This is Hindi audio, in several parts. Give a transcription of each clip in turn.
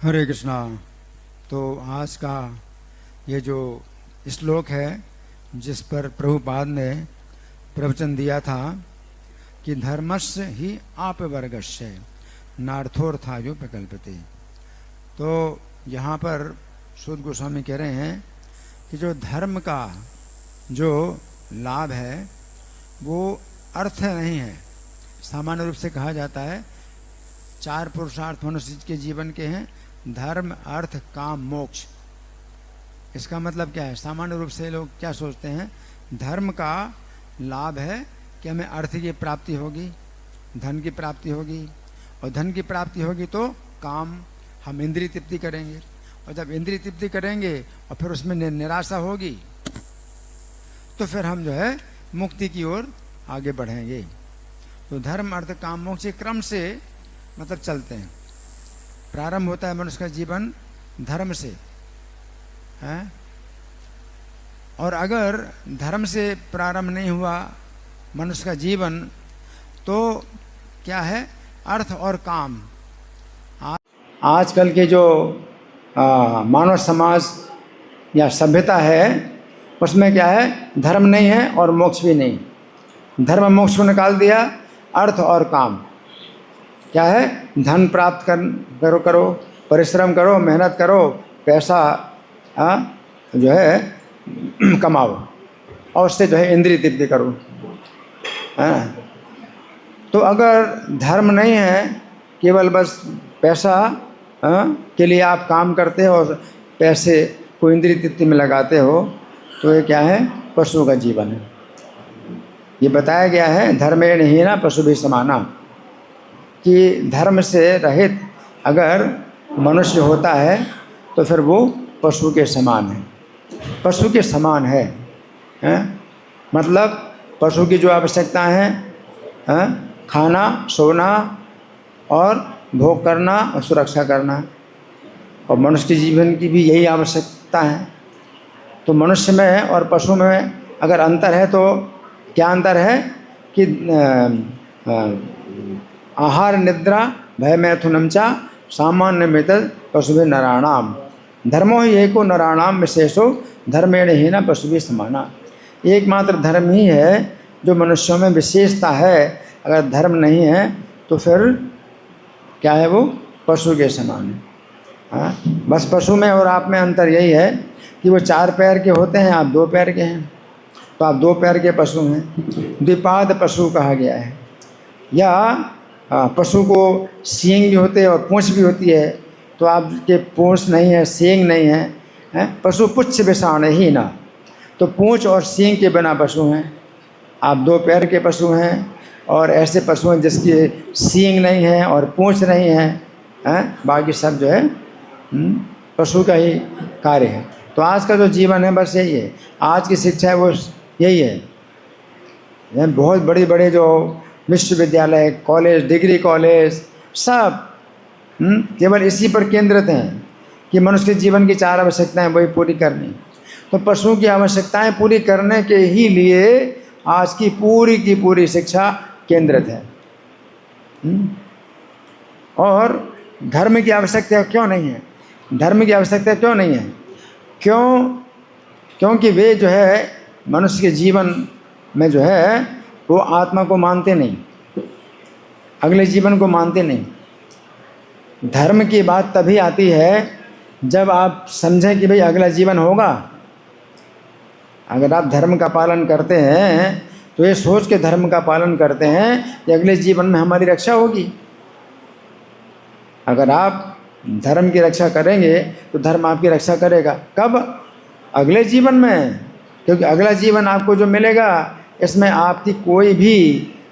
हरे कृष्णा। तो आज का ये जो श्लोक है जिस पर प्रभुपाद ने प्रवचन दिया था कि धर्मस्य ही आपवर्गस्य नार्थोर्थायो प्रकल्पते, तो यहाँ पर सूत गोस्वामी कह रहे हैं कि जो धर्म का जो लाभ है वो अर्थ नहीं है। सामान्य रूप से कहा जाता है चार पुरुषार्थ मनुष्य के जीवन के हैं, धर्म अर्थ काम मोक्ष। इसका मतलब क्या है? सामान्य रूप से लोग क्या सोचते हैं, धर्म का लाभ है कि हमें अर्थ की प्राप्ति होगी, धन की प्राप्ति होगी, और धन की प्राप्ति होगी तो काम, हम इंद्रिय तृप्ति करेंगे, और जब इंद्रिय तृप्ति करेंगे और फिर उसमें निराशा होगी तो फिर हम जो है मुक्ति की ओर आगे बढ़ेंगे। तो धर्म अर्थ काम मोक्ष के क्रम से मतलब चलते हैं। प्रारंभ होता है मनुष्य का जीवन धर्म से है, और अगर धर्म से प्रारंभ नहीं हुआ मनुष्य का जीवन तो क्या है, अर्थ और काम। आजकल के जो मानव समाज या सभ्यता है उसमें क्या है, धर्म नहीं है और मोक्ष भी नहीं। धर्म मोक्ष को निकाल दिया, अर्थ और काम क्या है, धन प्राप्त करो, परिश्रम करो, मेहनत करो, पैसा जो है कमाओ, और उससे जो है इंद्रिय तृप्ति करो। तो अगर धर्म नहीं है, केवल बस पैसा के लिए आप काम करते हो और पैसे को इंद्रिय तृप्ति में लगाते हो, तो ये क्या है, पशु का जीवन है। ये बताया गया है धर्मेण हीना पशु भी समाना, कि धर्म से रहित अगर मनुष्य होता है तो फिर वो पशु के समान है। पशु के समान है, मतलब पशु की जो आवश्यकताएं हैं, खाना, सोना और भोग करना और सुरक्षा करना, और मनुष्य के जीवन की भी यही आवश्यकता है। तो मनुष्य में और पशु में अगर अंतर है तो क्या अंतर है कि आहार निद्रा भय मैथुनम चा सामान्य मितद पशुभि नराणाम धर्मो ही एको नराणाम विशेषो धर्मेण हीना पशुभि समाना। एकमात्र धर्म ही है जो मनुष्यों में विशेषता है। अगर धर्म नहीं है तो फिर क्या है, वो पशु के समान है। बस पशु में और आप में अंतर यही है कि वो चार पैर के होते हैं, आप दो पैर के हैं, तो आप दो पैर के पशु हैं। द्विपाद पशु कहा गया है। या पशु को सींग भी होते हैं और पूँछ भी होती है, तो आपके पूँछ नहीं है, सींग नहीं है, पशु पुच्छ विषाण ही ना, तो पूँछ और सींग के बिना पशु हैं। आप दो पैर के पशु हैं, और ऐसे पशु हैं जिसके सींग नहीं है और पूँछ नहीं है, बाकी सब जो है पशु का ही कार्य है। तो आज का जो जीवन है बस यही है, आज की शिक्षा है वो यही है। बहुत बड़े बड़े जो विश्वविद्यालय, कॉलेज, डिग्री कॉलेज सब केवल इसी पर केंद्रित हैं कि मनुष्य के जीवन की चार आवश्यकताएं वही पूरी करनी। तो पशुओं की आवश्यकताएं पूरी करने के ही लिए आज की पूरी शिक्षा केंद्रित है। और धर्म की आवश्यकता क्यों नहीं है? धर्म की आवश्यकता क्यों नहीं है? क्योंकि वे जो है मनुष्य के जीवन में जो है वो आत्मा को मानते नहीं, अगले जीवन को मानते नहीं। धर्म की बात तभी आती है जब आप समझें कि भाई अगला जीवन होगा। अगर आप धर्म का पालन करते हैं तो ये सोच के धर्म का पालन करते हैं कि अगले जीवन में हमारी रक्षा होगी। अगर आप धर्म की रक्षा करेंगे तो धर्म आपकी रक्षा करेगा। कब? अगले जीवन में, क्योंकि अगला जीवन आपको जो मिलेगा इसमें आपकी कोई भी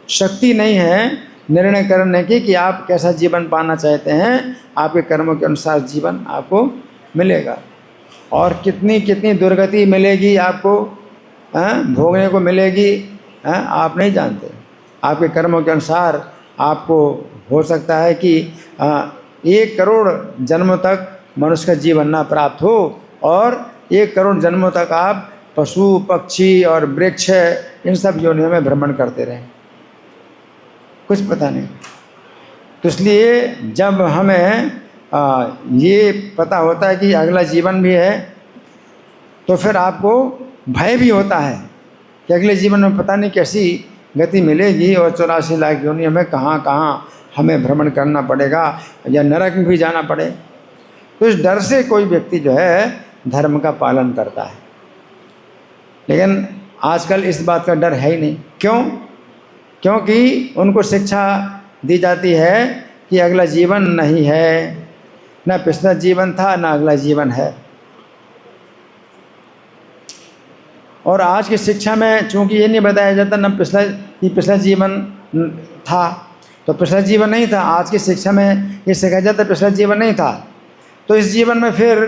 शक्ति नहीं है निर्णय करने की कि आप कैसा जीवन पाना चाहते हैं। आपके कर्मों के अनुसार जीवन आपको मिलेगा, और कितनी कितनी दुर्गति मिलेगी आपको, भोगने को मिलेगी, आप नहीं जानते। आपके कर्मों के अनुसार आपको हो सकता है कि 1 करोड़ जन्मों तक मनुष्य का जीवन ना प्राप्त हो, और 1 करोड़ जन्मों तक आप पशु, पक्षी और वृक्ष इन सब योनियों में भ्रमण करते रहें, कुछ पता नहीं। तो इसलिए जब हमें ये पता होता है कि अगला जीवन भी है, तो फिर आपको भय भी होता है कि अगले जीवन में पता नहीं कैसी गति मिलेगी और 84 लाख योनियों में कहाँ कहाँ हमें भ्रमण करना पड़ेगा या नरक में भी जाना पड़े। तो इस डर से कोई व्यक्ति जो है धर्म का पालन करता है। लेकिन आजकल इस बात का डर है ही नहीं। क्यों? क्योंकि उनको शिक्षा दी जाती है कि अगला जीवन नहीं है, ना पिछला जीवन था ना अगला जीवन है। और आज की शिक्षा में चूंकि ये नहीं बताया जाता ना पिछला जीवन था, तो पिछला जीवन नहीं था। आज की शिक्षा में ये सिखाया जाता पिछला जीवन नहीं था, तो इस जीवन में फिर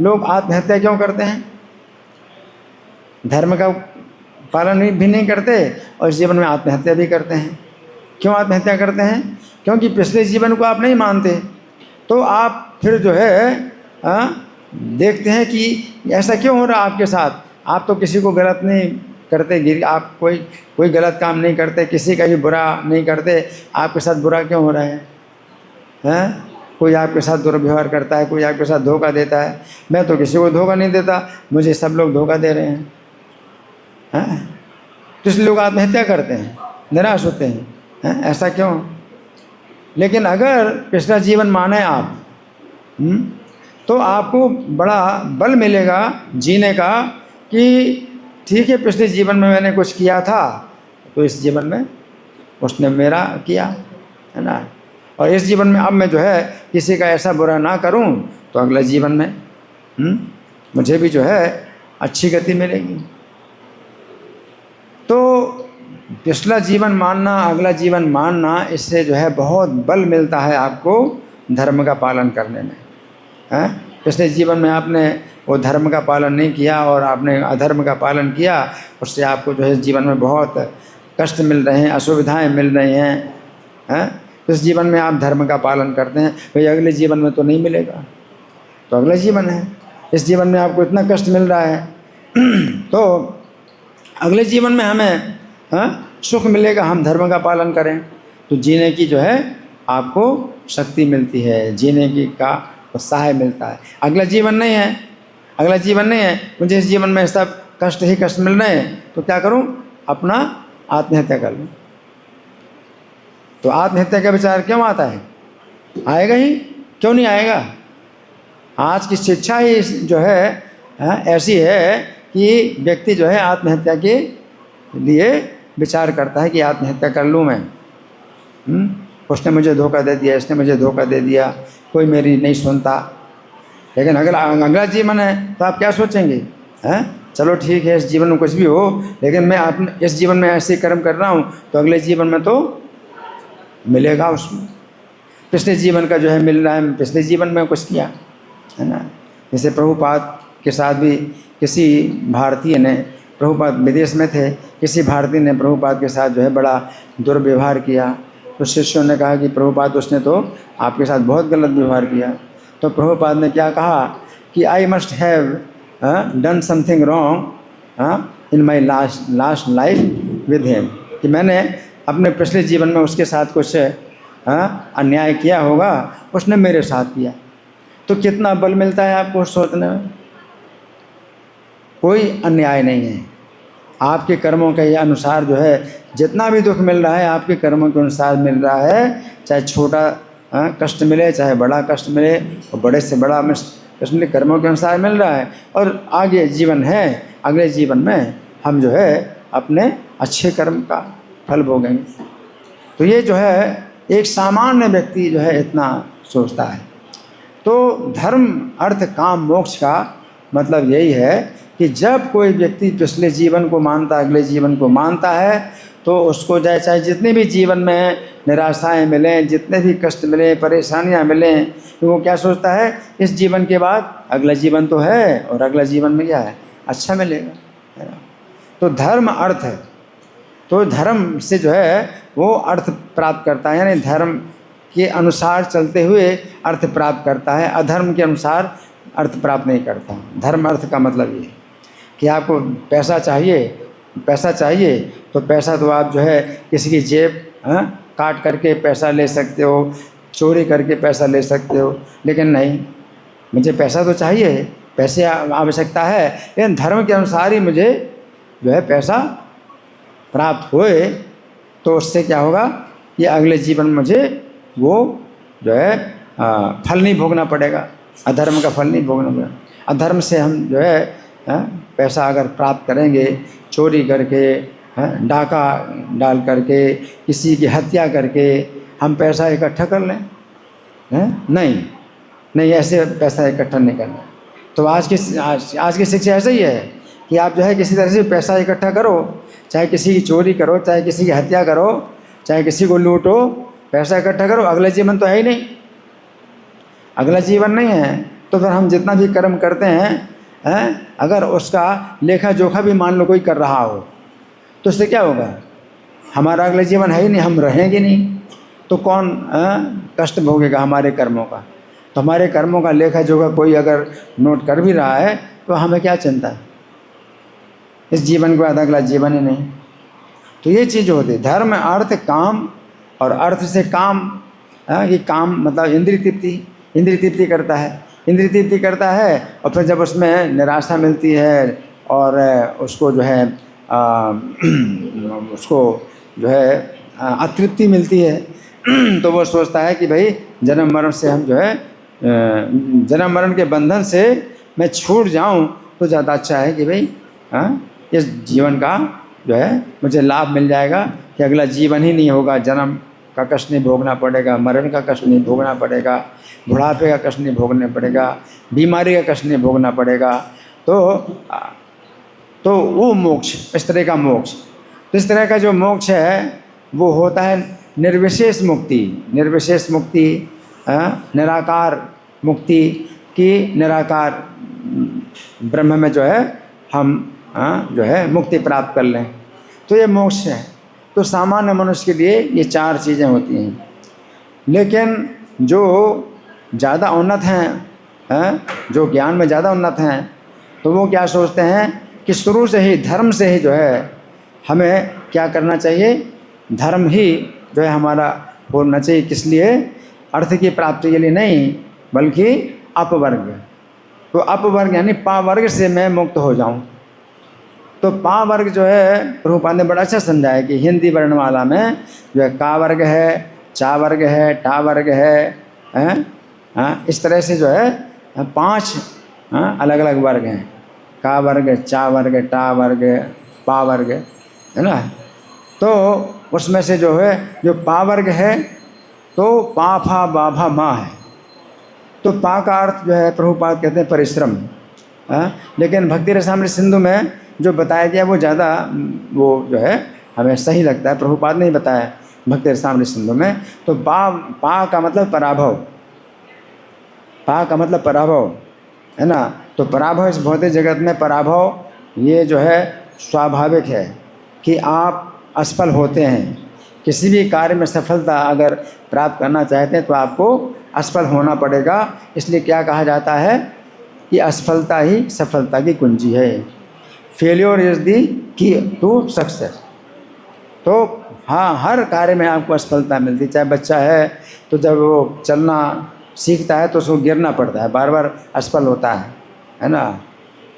लोग आत्महत्या क्यों करते हैं? धर्म का पालन भी नहीं करते और इस जीवन में आत्महत्या भी करते हैं। क्यों आत्महत्या करते हैं? क्योंकि पिछले जीवन को आप नहीं मानते, तो आप फिर जो है देखते हैं कि ऐसा क्यों हो रहा है आपके साथ। आप तो किसी को गलत नहीं करते, आप कोई गलत काम नहीं करते, किसी का भी बुरा नहीं करते, आपके साथ बुरा क्यों हो रहा है? हैं? कोई आपके साथ दुर्व्यवहार करता है, कोई आपके साथ धोखा देता है। मैं तो किसी को धोखा नहीं देता, मुझे सब लोग धोखा दे रहे हैं। तो इसलिए लोग आत्महत्या करते हैं, निराश होते हैं। ऐसा क्यों? लेकिन अगर पिछला जीवन माने आप, तो आपको बड़ा बल मिलेगा जीने का कि ठीक है, पिछले जीवन में मैंने कुछ किया था, तो इस जीवन में उसने मेरा किया, है ना। और इस जीवन में अब मैं जो है किसी का ऐसा बुरा ना करूं, तो अगला जीवन में मुझे भी जो है अच्छी गति मिलेगी। तो पिछला जीवन मानना, अगला जीवन मानना, इससे जो है बहुत बल मिलता है आपको धर्म का पालन करने में। पिछले जीवन में आपने वो धर्म का पालन नहीं किया और आपने अधर्म का पालन किया, उससे आपको जो है जीवन में बहुत कष्ट मिल रहे हैं, असुविधाएं मिल रही हैं। तो इस जीवन में आप धर्म का पालन करते हैं, भाई अगले जीवन में तो नहीं मिलेगा, तो अगला जीवन है। इस जीवन में आपको इतना कष्ट मिल रहा है तो अगले जीवन में हमें सुख मिलेगा, हम धर्म का पालन करें तो जीने की जो है आपको शक्ति मिलती है, जीने की का उत्साह मिलता है। अगला जीवन नहीं है, अगला जीवन नहीं है, मुझे इस जीवन में सब कष्ट ही कष्ट मिल रहे हैं, तो क्या करूं? अपना आत्महत्या कर लूं। तो आत्महत्या का विचार क्यों आता है? आएगा ही, क्यों नहीं आएगा? आज की शिक्षा ही जो है ऐसी है कि व्यक्ति जो है आत्महत्या के लिए विचार करता है कि आत्महत्या कर लूँ मैं। उसने मुझे धोखा दे दिया, इसने मुझे धोखा दे दिया, कोई मेरी नहीं सुनता। लेकिन अगला जीवन है तो आप क्या सोचेंगे? चलो ठीक है, इस जीवन में कुछ भी हो, लेकिन मैं इस जीवन में ऐसे कर्म कर रहा हूँ तो अगले जीवन में तो मिलेगा उसमें। पिछले जीवन का जो है मिल रहा है, पिछले जीवन में कुछ किया, है ना। जैसे प्रभुपाद के साथ भी किसी भारतीय ने, प्रभुपाद विदेश में थे, किसी भारतीय ने प्रभुपाद के साथ जो है बड़ा दुर्व्यवहार किया। तो शिष्यों ने कहा कि प्रभुपाद, उसने तो आपके साथ बहुत गलत व्यवहार किया। तो प्रभुपाद ने क्या कहा कि I must have done something wrong in my last life with him, कि मैंने अपने पिछले जीवन में उसके साथ कुछ अन्याय किया होगा, उसने मेरे साथ किया। तो कितना बल मिलता है आपको सोचने में। कोई अन्याय नहीं है, आपके कर्मों के अनुसार जो है जितना भी दुख मिल रहा है आपके कर्मों के अनुसार मिल रहा है। चाहे छोटा कष्ट मिले, चाहे बड़ा कष्ट मिले, और बड़े से बड़ा कष्ट मिले, कर्मों के अनुसार मिल रहा है। और आगे जीवन है, अगले जीवन में हम जो है अपने अच्छे कर्म का फल भोगेंगे। तो ये जो है एक सामान्य व्यक्ति जो है इतना सोचता है। तो धर्म अर्थ काम मोक्ष का मतलब यही है कि जब कोई व्यक्ति पिछले जीवन को मानता, अगले जीवन को मानता है, तो उसको चाहे जितने भी जीवन में निराशाएं मिलें, जितने भी कष्ट मिलें, परेशानियां मिलें, तो वो क्या सोचता है, इस जीवन के बाद अगला जीवन तो है, और अगला जीवन में क्या है, अच्छा मिलेगा, है ना। तो धर्म अर्थ है, तो धर्म से जो है वो अर्थ प्राप्त करता है, यानी धर्म के अनुसार चलते हुए अर्थ प्राप्त करता है, अधर्म के अनुसार अर्थ प्राप्त नहीं करता। धर्म अर्थ का मतलब ये कि आपको पैसा चाहिए तो पैसा तो आप जो है किसी की जेब काट करके पैसा ले सकते हो, चोरी करके पैसा ले सकते हो, लेकिन नहीं, मुझे पैसा तो चाहिए, पैसे आवश्यकता है, लेकिन धर्म के अनुसार ही मुझे जो है पैसा प्राप्त होए, तो उससे क्या होगा कि अगले जीवन में मुझे वो जो है फल नहीं भोगना पड़ेगा, अधर्म का फल नहीं भोगना पड़ेगा। अधर्म से हम जो है पैसा अगर प्राप्त करेंगे, चोरी करके, डाका डाल करके, किसी की हत्या करके हम पैसा इकट्ठा कर लें, नहीं नहीं, ऐसे पैसा इकट्ठा नहीं करना। तो आज की शिक्षा ऐसा ही है कि आप जो है किसी तरह से पैसा इकट्ठा करो, चाहे किसी की चोरी करो, चाहे किसी की हत्या करो, चाहे किसी को लूटो, पैसा इकट्ठा करो। अगला जीवन तो है ही नहीं, अगला जीवन नहीं है, तो फिर हम जितना भी कर्म करते हैं, अगर उसका लेखा जोखा भी मान लो कोई कर रहा हो, तो उससे क्या होगा? हमारा अगला जीवन है ही नहीं, हम रहेंगे नहीं, तो कौन कष्ट भोगेगा हमारे कर्मों का? तो हमारे कर्मों का लेखा जोखा कोई अगर नोट कर भी रहा है, तो हमें क्या चिंता? इस जीवन के बाद अगला जीवन ही नहीं। तो ये चीज़ होती है धर्म, अर्थ, काम, और अर्थ से काम, कि काम मतलब इंद्रिय तृप्ति करता है, इंद्रिय तृप्ति करता है, और फिर जब उसमें निराशा मिलती है और उसको जो है उसको जो है अतृप्ति मिलती है, तो वो सोचता है कि भाई जन्म मरण से हम जो है जन्म मरण के बंधन से मैं छूट जाऊं, तो ज़्यादा अच्छा है कि भाई इस जीवन का जो है मुझे लाभ मिल जाएगा, कि अगला जीवन ही नहीं होगा, जन्म का कष्ट नहीं भोगना पड़ेगा, मरण का कष्ट नहीं भोगना पड़ेगा, बुढ़ापे का कष्ट नहीं भोगना पड़ेगा, बीमारी का कष्ट नहीं भोगना पड़ेगा। तो वो मोक्ष, इस तरह का मोक्ष, तो इस तरह का जो मोक्ष है वो होता है निर्विशेष मुक्ति। निर्विशेष मुक्ति, निराकार मुक्ति की, निराकार ब्रह्म में जो है हम जो है मुक्ति प्राप्त कर लें, तो ये मोक्ष है। तो सामान्य मनुष्य के लिए ये चार चीज़ें होती हैं। लेकिन जो ज़्यादा उन्नत हैं, जो ज्ञान में ज़्यादा उन्नत हैं, तो वो क्या सोचते हैं कि शुरू से ही धर्म से ही जो है हमें क्या करना चाहिए, धर्म ही जो है हमारा होना चाहिए। किस लिए? अर्थ की प्राप्ति के लिए नहीं, बल्कि अपवर्ग। तो अपवर्ग यानी पा वर्ग से मैं मुक्त हो जाऊं। तो पा वर्ग जो है प्रभुपाद ने बड़ा अच्छा समझाया कि हिंदी वर्णमाला में जो है का वर्ग है, चा वर्ग है, टा वर्ग है, इस तरह से जो है 5 अलग अलग वर्ग हैं, का वर्ग, चा वर्ग, टा वर्ग, पा वर्ग, है ना। तो उसमें से जो है जो पा वर्ग है तो पा फा बा भा मा है। तो पा का अर्थ जो है प्रभुपाद कहते हैं परिश्रम, लेकिन भक्ति रसामृत सिंधु में जो बताया गया वो ज़्यादा वो जो है हमें सही लगता है, प्रभुपाद ने ही बताया भक्ति रसामृत सिंधु में। तो पा का मतलब पराभव, पा का मतलब पराभव, है ना। तो पराभव, इस भौतिक जगत में पराभव ये जो है स्वाभाविक है कि आप असफल होते हैं। किसी भी कार्य में सफलता अगर प्राप्त करना चाहते हैं तो आपको असफल होना पड़ेगा। इसलिए क्या कहा जाता है कि असफलता ही सफलता की कुंजी है। फेल्योर इज़ दी की टू सक्सेस। तो हाँ, हर कार्य में आपको असफलता मिलती है। चाहे बच्चा है तो जब वो चलना सीखता है तो उसको गिरना पड़ता है, बार बार असफल होता है ना।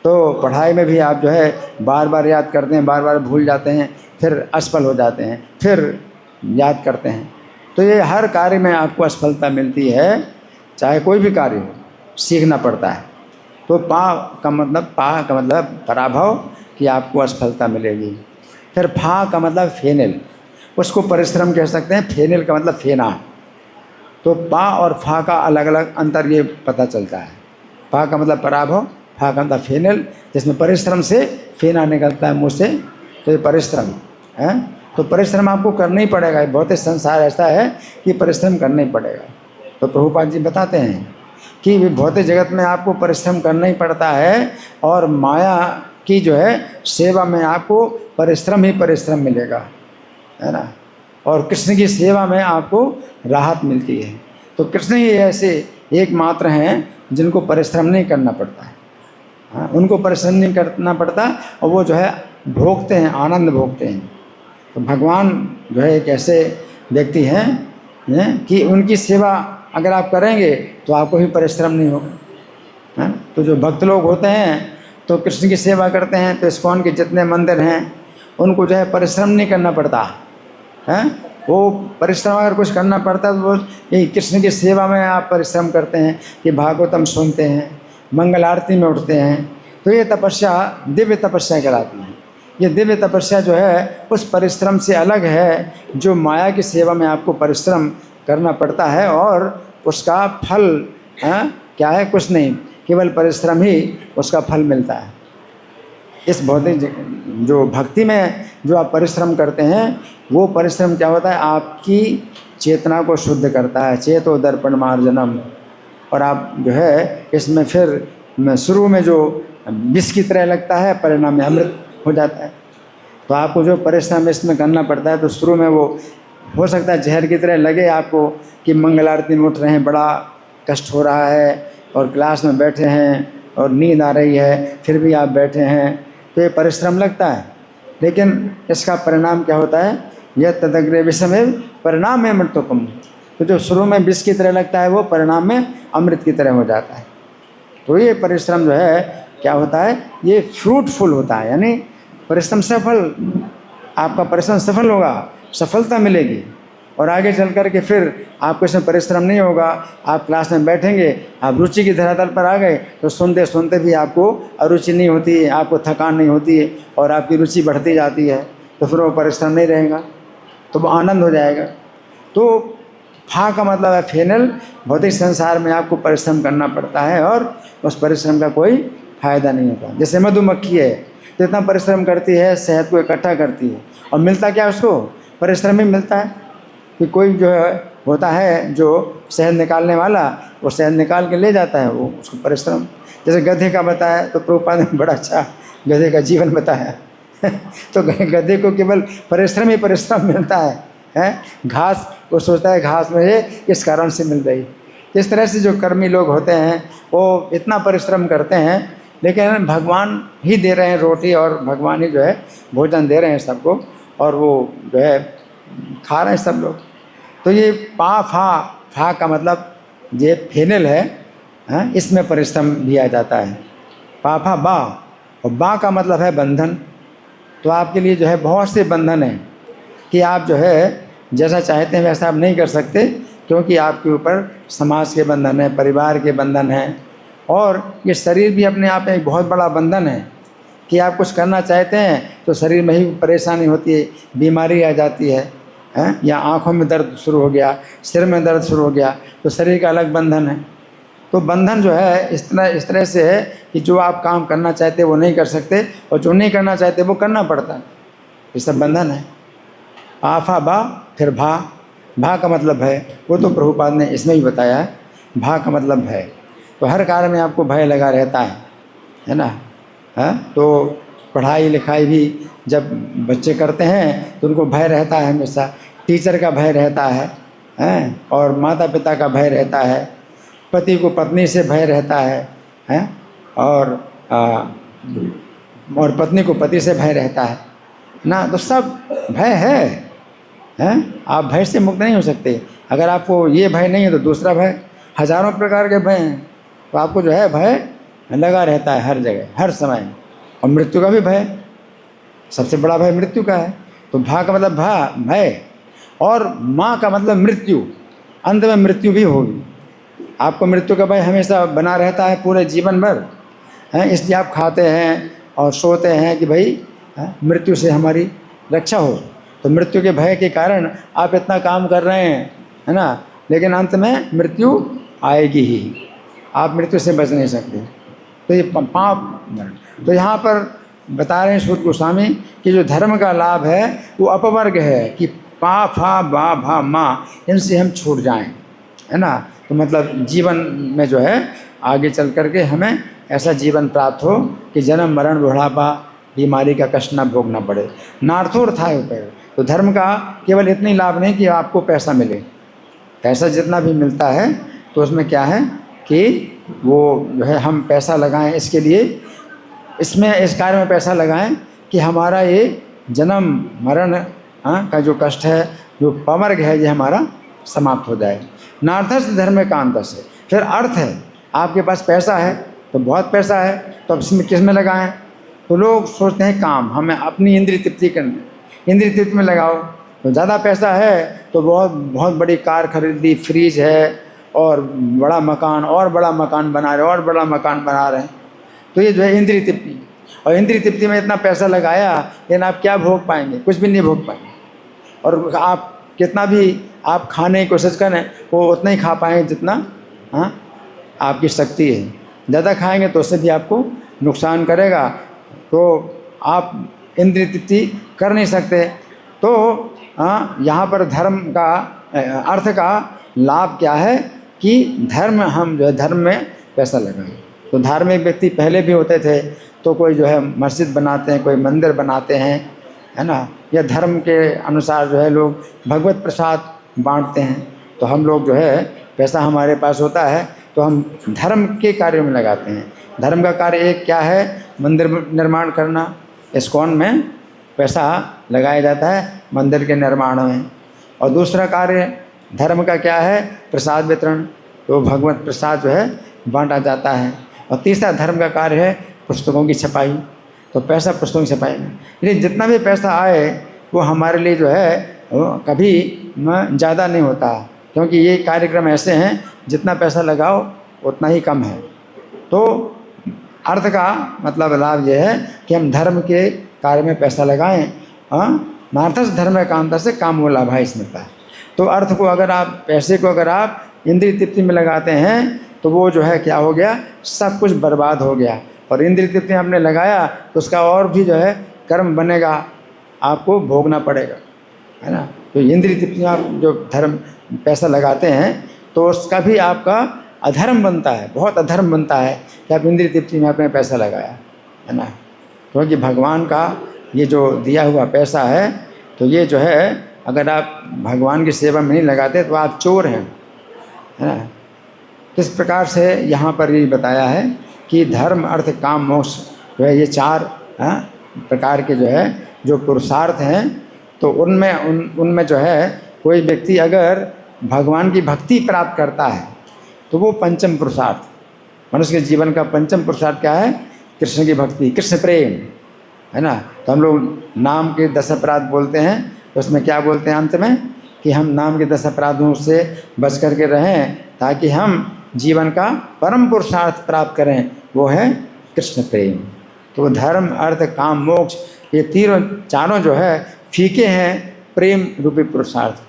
तो पढ़ाई में भी आप जो है बार बार याद करते हैं, बार बार भूल जाते हैं, फिर असफल हो जाते हैं, फिर याद करते हैं। तो ये हर कार्य में आपको असफलता मिलती है, चाहे कोई भी कार्य हो, सीखना पड़ता है। तो पा का मतलब पराभव, कि आपको असफलता मिलेगी। फिर फा का मतलब फेनिल, उसको परिश्रम कह सकते हैं। फेनिल का मतलब फेना। तो पा और फा का अलग अलग अंतर ये पता चलता है। पा का मतलब पराभव, फा का मतलब फेनिल, जिसमें परिश्रम से फेना निकलता है मुँह से, तो ये परिश्रम है। तो परिश्रम आपको करना ही पड़ेगा। भौतिक संसार ऐसा है कि परिश्रम करना ही पड़ेगा। तो प्रभुपाद जी बताते हैं कि भौतिक जगत में आपको परिश्रम करना ही पड़ता है, और माया की जो है सेवा में आपको परिश्रम ही परिश्रम मिलेगा, है ना। और कृष्ण की सेवा में आपको राहत मिलती है। तो कृष्ण ही ऐसे एकमात्र हैं जिनको परिश्रम नहीं करना पड़ता है। हाँ, उनको परिश्रम नहीं करना पड़ता, और वो जो है भोगते हैं, आनंद भोगते हैं। तो भगवान जो है एक ऐसे व्यक्ति हैं कि उनकी सेवा अगर आप करेंगे तो आपको भी परिश्रम नहीं होगा। तो जो भक्त लोग होते हैं तो कृष्ण की सेवा करते हैं, तो इस्कॉन के जितने मंदिर हैं उनको जो है परिश्रम नहीं करना पड़ता है। वो परिश्रम अगर कुछ करना पड़ता है तो वो यही कृष्ण की सेवा में आप परिश्रम करते हैं कि भागवतम सुनते हैं, मंगल आरती में उठते हैं। तो ये तपस्या दिव्य तपस्या कहलाती है। ये दिव्य तपस्या जो है उस परिश्रम से अलग है जो माया की सेवा में आपको परिश्रम करना पड़ता है, और उसका फल क्या है? कुछ नहीं, केवल परिश्रम ही उसका फल मिलता है। इस भौतिक जो भक्ति में जो आप परिश्रम करते हैं वो परिश्रम क्या होता है? आपकी चेतना को शुद्ध करता है, चेतो दर्पण मार्जनम। और आप जो है इसमें फिर शुरू में जो विष की तरह लगता है, परिणाम में अमृत हो जाता है। तो आपको जो परिश्रम इसमें करना पड़ता है, तो शुरू में वो हो सकता है जहर की तरह लगे आपको कि मंगल आरती में उठ रहे हैं, बड़ा कष्ट हो रहा है, और क्लास में बैठे हैं और नींद आ रही है, फिर भी आप बैठे हैं, तो ये परिश्रम लगता है। लेकिन इसका परिणाम क्या होता है? यह तदग्रे विषमेव परिणाम में अमृतोपम। तो जो शुरू में विष की तरह लगता है वो परिणाम में अमृत की तरह हो जाता है। तो ये परिश्रम जो है क्या होता है? ये फ्रूटफुल होता है, यानी परिश्रम सफल, आपका परिश्रम सफल होगा, सफलता मिलेगी। और आगे चल कर के फिर आपको इसमें परिश्रम नहीं होगा, आप क्लास में बैठेंगे, आप रुचि की धरातल पर आ गए तो सुनते सुनते भी आपको अरुचि नहीं होती है, आपको थकान नहीं होती है, और आपकी रुचि बढ़ती जाती है। तो फिर वो परिश्रम नहीं रहेगा, तो वो आनंद हो जाएगा। तो फा का मतलब है फेनल। भौतिक संसार में आपको परिश्रम करना पड़ता है और उस परिश्रम का कोई फायदा नहीं होता। जैसे मधुमक्खी है तो इतना परिश्रम करती है, शहद को इकट्ठा करती है, और मिलता क्या उसको? परिश्रम ही मिलता है। कि कोई जो है होता है जो शहद निकालने वाला, वो शहद निकाल के ले जाता है, वो उसको परिश्रम। जैसे गधे का बताया तो प्रभुपाद ने बड़ा अच्छा गधे का जीवन बताया तो गधे को केवल परिश्रम ही परिश्रम मिलता है। घास वो सोचता है घास मुझे इस कारण से मिल रही। इस तरह से जो कर्मी लोग होते हैं वो इतना परिश्रम करते हैं, लेकिन भगवान ही दे रहे हैं रोटी, और भगवान ही जो है भोजन दे रहे हैं सबको, और वो जो है खा रहे हैं सब लोग। तो ये पा फा का मतलब ये फेनल है, इसमें परिश्रम लिया जाता है। पा फा बा, और बा का मतलब है बंधन। तो आपके लिए जो है बहुत से बंधन हैं कि आप जो है जैसा चाहते हैं वैसा आप नहीं कर सकते, क्योंकि आपके ऊपर समाज के बंधन है, परिवार के बंधन हैं, और ये शरीर भी अपने आप में एक बहुत बड़ा बंधन है कि आप कुछ करना चाहते हैं तो शरीर में ही परेशानी होती है, बीमारी आ जाती है, या आँखों में दर्द शुरू हो गया, सिर में दर्द शुरू हो गया, तो शरीर का अलग बंधन है। तो बंधन जो है इस तरह से है कि जो आप काम करना चाहते वो नहीं कर सकते, और जो नहीं करना चाहते वो करना पड़ता है। ये सब बंधन है। आफा बा, फिर भा का मतलब है, वो तो प्रभुपाद ने इसमें ही बताया है। भा का मतलब भय। तो हर कार्य में आपको भय लगा रहता है ना। तो पढ़ाई लिखाई भी जब बच्चे करते हैं तो उनको भय रहता है, हमेशा टीचर का भय रहता है, और माता पिता का भय रहता है, पति को पत्नी से भय रहता है, और पत्नी को पति से भय रहता है ना। तो सब भय है। आप भय से मुक्त नहीं हो सकते। अगर आपको ये भय नहीं है तो दूसरा भय, हजारों प्रकार के भय हैं। तो आपको जो है भय लगा रहता है हर जगह, हर समय। और मृत्यु का भी भय, सबसे बड़ा भय मृत्यु का है। तो भा का मतलब भय, और माँ का मतलब मृत्यु। अंत में मृत्यु भी होगी। आपको मृत्यु का भय हमेशा बना रहता है पूरे जीवन भर, इसलिए आप खाते हैं और सोते हैं कि भाई मृत्यु से हमारी रक्षा हो। तो मृत्यु के भय के कारण आप इतना काम कर रहे हैं, है ना, लेकिन अंत में मृत्यु आएगी ही, आप मृत्यु से बच नहीं सकते। तो ये पाप। तो यहाँ पर बता रहे हैं सूत गोस्वामी कि जो धर्म का लाभ है वो अपवर्ग है कि पा फा बा भा माँ, इनसे हम छूट जाएं, है ना। तो मतलब जीवन में जो है आगे चल कर के हमें ऐसा जीवन प्राप्त हो कि जन्म मरण बुढ़ापा बीमारी का कष्ट न भोगना पड़े। नार्थोर था ऊपर। तो धर्म का केवल इतनी लाभ नहीं कि आपको पैसा मिले, पैसा जितना भी मिलता है तो उसमें क्या है कि वो जो है हम पैसा लगाएं इसके लिए, इसमें इस कार्य में पैसा लगाएं कि हमारा ये जन्म मरण का जो कष्ट है, जो पवर्ग है, ये हमारा समाप्त हो जाए। नार्थस्य धर्म कांतस्य। फिर अर्थ है, आपके पास पैसा है तो बहुत पैसा है तो अब इसमें किस में लगाएं? तो लोग सोचते हैं काम, हमें अपनी इंद्रिय तृप्ति करनी, इंद्रिय तृप्ति में लगाओ। तो ज़्यादा पैसा है तो बहुत बहुत बड़ी कार खरीद ली, फ्रिज है और बड़ा मकान और बड़ा मकान बना रहे और बड़ा मकान बना रहे हैं। तो ये जो है इंद्रिय तृप्ति, और इंद्रिय तृप्ति में इतना पैसा लगाया लेकिन आप क्या भोग पाएंगे? कुछ भी नहीं भोग पाएंगे। और आप कितना भी आप खाने की कोशिश करें वो उतना ही खा पाएंगे जितना आपकी शक्ति है। ज़्यादा खाएंगे तो उससे भी आपको नुकसान करेगा, तो आप इंद्रिय तृप्ति कर नहीं सकते। तो यहाँ पर धर्म का अर्थ का लाभ क्या है कि धर्म, हम जो है धर्म में पैसा लगाएं। तो धार्मिक व्यक्ति पहले भी होते थे, तो कोई जो है मस्जिद बनाते हैं, कोई मंदिर बनाते हैं, है ना, या धर्म के अनुसार जो है लोग भगवत प्रसाद बांटते हैं। तो हम लोग जो है पैसा हमारे पास होता है तो हम धर्म के कार्य में लगाते हैं। धर्म का कार्य एक क्या है? मंदिर निर्माण करना। इस्कॉन में पैसा लगाया जाता है मंदिर के निर्माण में। और दूसरा कार्य धर्म का क्या है? प्रसाद वितरण। तो भगवत प्रसाद जो है बांटा जाता है। और तीसरा धर्म का कार्य है पुस्तकों की छपाई। तो पैसा पुस्तकों की छपाई में, लेकिन जितना भी पैसा आए वो हमारे लिए जो है कभी ज़्यादा नहीं होता, क्योंकि ये कार्यक्रम ऐसे हैं जितना पैसा लगाओ उतना ही कम है। तो अर्थ का मतलब लाभ ये है कि हम धर्म के कार्य में पैसा लगाएं। नार्थस्य धर्म कांतस्य कामो लाभः इसमें है। तो अर्थ को अगर आप, पैसे को अगर आप इंद्रिय तृप्ति में लगाते हैं तो वो जो है क्या हो गया? सब कुछ बर्बाद हो गया। और इंद्रिय तृप्ति आपने लगाया तो उसका और भी जो है कर्म बनेगा, आपको भोगना पड़ेगा, है ना। तो इंद्रिय तृप्ति में आप जो धर्म पैसा लगाते हैं तो उसका भी आपका अधर्म बनता है, बहुत अधर्म बनता है कि आप इंद्रिय तृप्ति में आपने पैसा लगाया, है ना। क्योंकि भगवान का ये जो दिया हुआ पैसा है, तो ये जो है अगर आप भगवान की सेवा में नहीं लगाते तो आप चोर हैं, है ना। इस प्रकार से यहाँ पर ये बताया है कि धर्म अर्थ काम मोक्ष जो है ये चार प्रकार के जो है जो पुरुषार्थ हैं। तो उनमें जो है कोई व्यक्ति अगर भगवान की भक्ति प्राप्त करता है तो वो पंचम पुरुषार्थ, मनुष्य के जीवन का पंचम पुरुषार्थ क्या है? कृष्ण की भक्ति, कृष्ण प्रेम, है ना। तो हम लोग नाम के 10 अपराध बोलते हैं, तो उसमें क्या बोलते हैं अंत में कि हम नाम के 10 अपराधों से बच करके रहें ताकि हम जीवन का परम पुरुषार्थ प्राप्त करें, वो है कृष्ण प्रेम। तो धर्म अर्थ काम मोक्ष ये चारों जो है फीके हैं प्रेम रूपी पुरुषार्थ।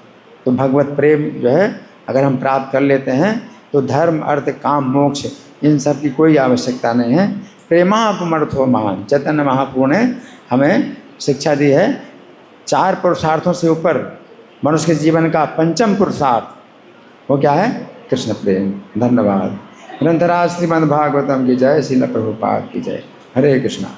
तो भगवत प्रेम जो है अगर हम प्राप्त कर लेते हैं तो धर्म अर्थ काम मोक्ष इन सब की कोई आवश्यकता नहीं है। प्रेमापमर्थो महान, चैतन्य महाप्रभु ने हमें शिक्षा दी है। 4 पुरुषार्थों से ऊपर मनुष्य के जीवन का पंचम पुरुषार्थ वो क्या है? कृष्ण प्रेम। धन्यवाद। ग्रंथराज श्रीमद् भागवतम की जय, श्रील प्रभुपाद की जय। हरे कृष्णा।